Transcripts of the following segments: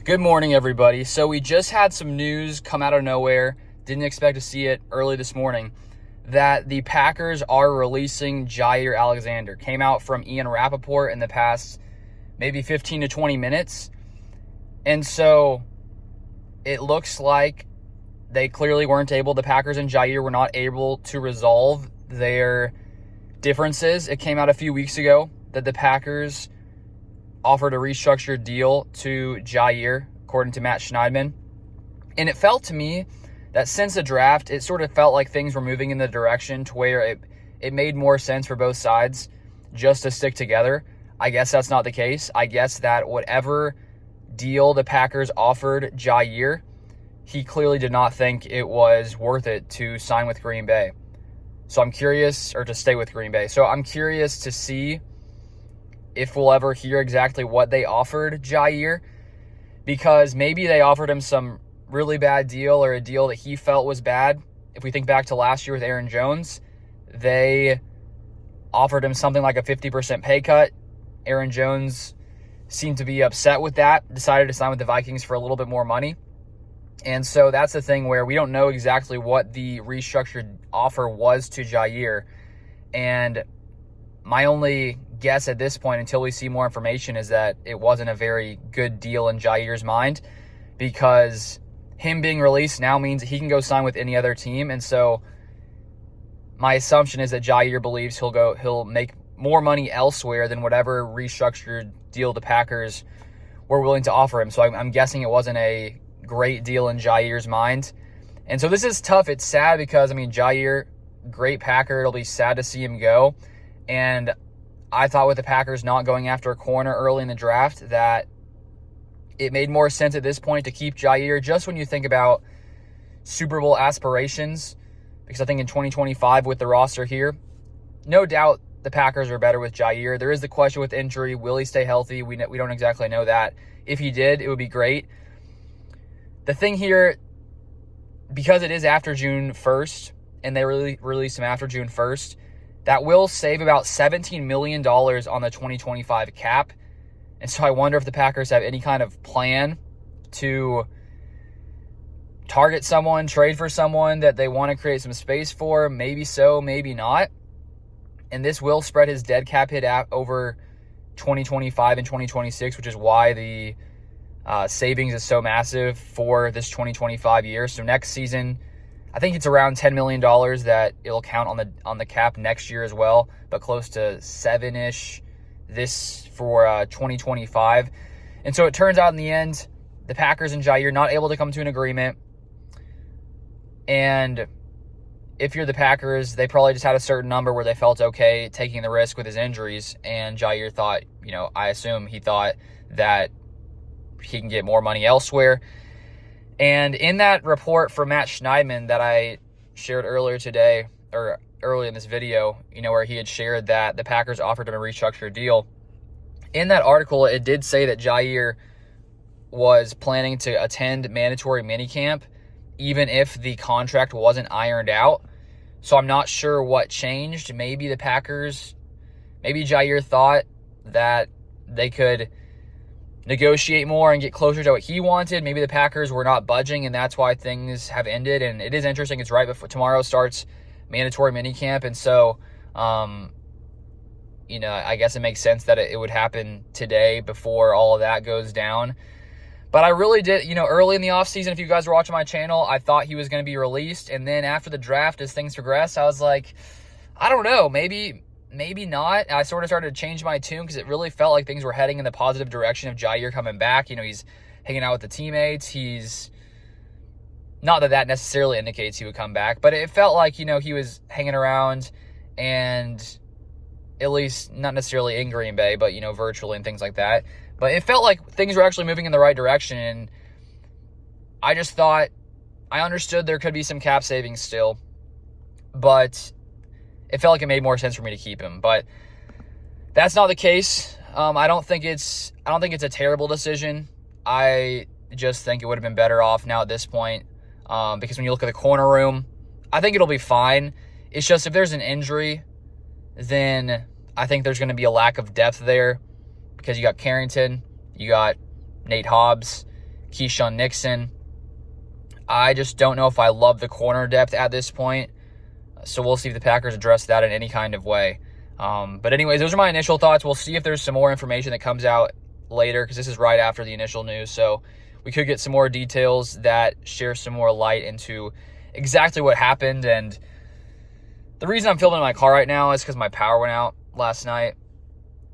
Good morning, everybody. So we just had some news come out of nowhere, didn't expect to see it early this morning, that the Packers are releasing Jaire Alexander. Came out from Ian Rappaport in the past maybe 15 to 20 minutes. And so it looks like they clearly weren't able, the Packers and Jaire were not able to resolve their differences. It came out a few weeks ago that the Packers offered a restructured deal to Jaire, according to Matt Schneidman. And it felt to me that since the draft, it sort of felt like things were moving in the direction to where it made more sense for both sides just to stick together. I guess that's not the case. I guess that whatever deal the Packers offered Jaire, he clearly did not think it was worth it to sign with Green Bay. So I'm curious, or to stay with Green Bay. So I'm curious to see if we'll ever hear exactly what they offered Jaire, because maybe they offered him some really bad deal or a deal that he felt was bad. If we think back to last year with Aaron Jones, they offered him something like a 50% pay cut. Aaron Jones seemed to be upset with that, decided to sign with the Vikings for a little bit more money. And so that's the thing where we don't know exactly what the restructured offer was to Jaire. And my only guess at this point, until we see more information, is that it wasn't a very good deal in Jaire's mind, because him being released now means he can go sign with any other team. And so my assumption is that Jaire believes he'll make more money elsewhere than whatever restructured deal the Packers were willing to offer him. So I'm guessing it wasn't a great deal in Jaire's mind. And so this is tough. It's sad because, Jaire, great Packer. It'll be sad to see him go. And I thought with the Packers not going after a corner early in the draft that it made more sense at this point to keep Jaire, just when you think about Super Bowl aspirations, because I think in 2025 with the roster here, no doubt the Packers are better with Jaire. There is the question with injury. Will he stay healthy? We don't exactly know that. If he did, it would be great. The thing here, because it is after June 1st, and they released him after June 1st, that will save about $17 million on the 2025 cap. And so I wonder if the Packers have any kind of plan to target someone, trade for someone that they want to create some space for. Maybe so, maybe not. And this will spread his dead cap hit out over 2025 and 2026, which is why the savings is so massive for this 2025 year. So next season, I think it's around $10 million that it'll count on the cap next year as well, but close to 7-ish this for 2025. And so it turns out in the end, the Packers and Jaire not able to come to an agreement. And if you're the Packers, they probably just had a certain number where they felt okay taking the risk with his injuries. And Jaire thought, I assume he thought that he can get more money elsewhere. And in that report from Matt Schneidman that I shared earlier today, or early in this video, where he had shared that the Packers offered him a restructured deal, in that article, it did say that Jaire was planning to attend mandatory minicamp, even if the contract wasn't ironed out. So I'm not sure what changed. Maybe Jaire thought that they could negotiate more and get closer to what he wanted. Maybe the Packers were not budging, and that's why things have ended. And it is interesting. It's right before tomorrow starts mandatory minicamp. And so, I guess it makes sense that it would happen today before all of that goes down. But I really did, early in the offseason, if you guys were watching my channel, I thought he was going to be released. And then after the draft, as things progressed, I was like, I don't know, maybe not. I sort of started to change my tune because it really felt like things were heading in the positive direction of Jaire coming back. He's hanging out with the teammates. He's not that necessarily indicates he would come back, but it felt like, he was hanging around, and at least not necessarily in Green Bay, but, virtually and things like that. But it felt like things were actually moving in the right direction. And I just thought, I understood there could be some cap savings still, but it felt like it made more sense for me to keep him. But that's not the case. I don't think it's a terrible decision. I just think it would have been better off now at this point, because when you look at the corner room, I think it'll be fine. It's just if there's an injury, then I think there's going to be a lack of depth there, because you got Carrington, you got Nate Hobbs, Keyshawn Nixon. I just don't know if I love the corner depth at this point. So we'll see if the Packers address that in any kind of way. But anyways, those are my initial thoughts. We'll see if there's some more information that comes out later, because this is right after the initial news. So we could get some more details that share some more light into exactly what happened. And the reason I'm filming in my car right now is because my power went out last night,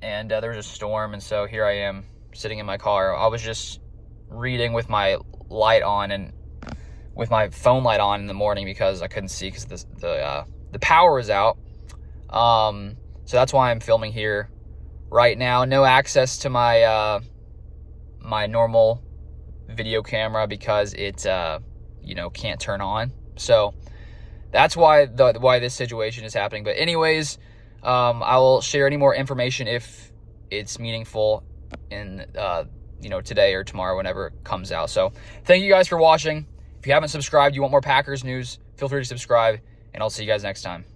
and there was a storm. And so here I am sitting in my car. I was just reading with my light on and with my phone light on in the morning because I couldn't see because the power was out. So that's why I'm filming here right now. No access to my my normal video camera because it can't turn on. So that's why this situation is happening. But anyways, I will share any more information if it's meaningful in today or tomorrow, whenever it comes out. So thank you guys for watching. If you haven't subscribed, you want more Packers news, feel free to subscribe, and I'll see you guys next time.